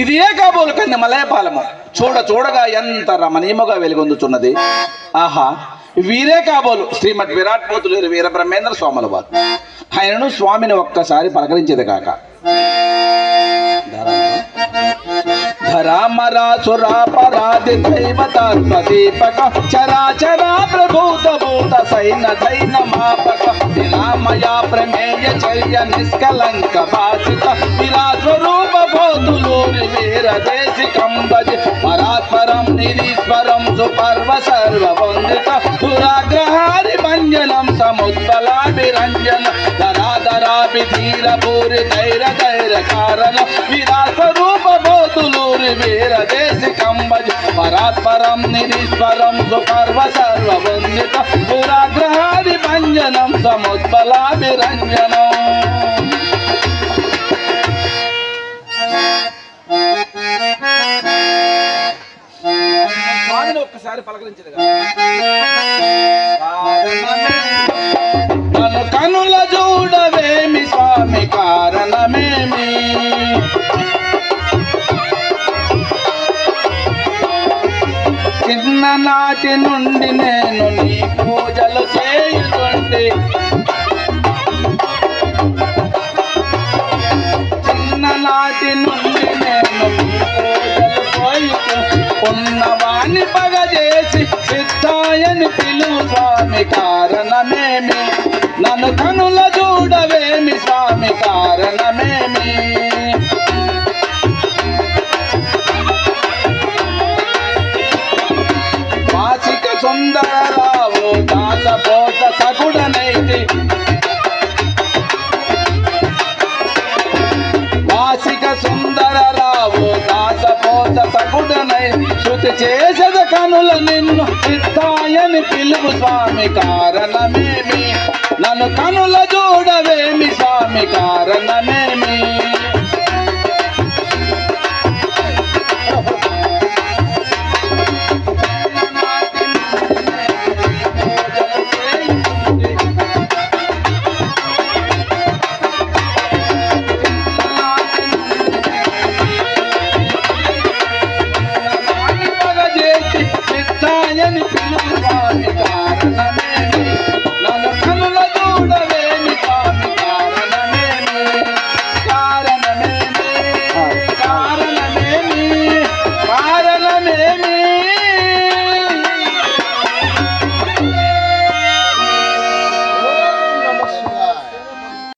ఇది ఏ కాబోలు కన్య మలయపాలము చూడ చూడగా ఎంత రమణీయముగా వెలుగొందుచున్నది. ఆహా, వీరే కాబోలు శ్రీమద్ విరాట్ పోతులేరు వీర బ్రహ్మేంద్ర స్వాముల వారు. ఆయనను స్వామిని ఒక్కసారి పలకరించేది కాక ధరామరాసురాపరాధి దైవతాత్మదీపక చరాచరా ప్రభూత భూత సైన దైన మాపక నిరామయా ప్రమేయ చర్య నిష్కలంక భాషిత విరాస్వరూప భూతులూరి వీర దేశి కంబజ పరాత్పరం నిరీశ్వరం సుపర్వ సర్వ వందిత దురాగ్రహారి భంజనం సముద్బలాభిరంజన ధరాధరాభి ధీర భూరి ధైర ధైర కారణ విరాస్వరూప భూతులూరి వీర దేశి కంబజ పరాత్పరం నిరీశ్వరం సుపర్వ సర్వ వందిత దురాగ్రహారి భంజనం సముద్బలాభిరంజనం. స్వామిని ఒక్కసారి పలకరించదు నన్ను కనుల చూడవేమి స్వామి కారణమేమి చిన్ననాటి నుండి నేను నీ పూజలు చేయుతుంటే చిన్ననాటి నుండి నేను నీ పూజలు పోయుతుంటే ఉన్నవాణ్ణి పగజేసి సిద్ధాయని పిలువు స్వామి కారణమేమి నన్ను కనుల చూడవేమి స్వామి కారణమేమి వాసిక సుందరరావు దాసపోత సగుడనైతి వాసిక సుందరరావు దాసపోత సగుడనై శృతి చేసద కనుల నిన్ను సిద్ధాయని పిలువు స్వామి కారణమేమి నన్ను కనుల చూడవేమి స్వామి కారణమేమి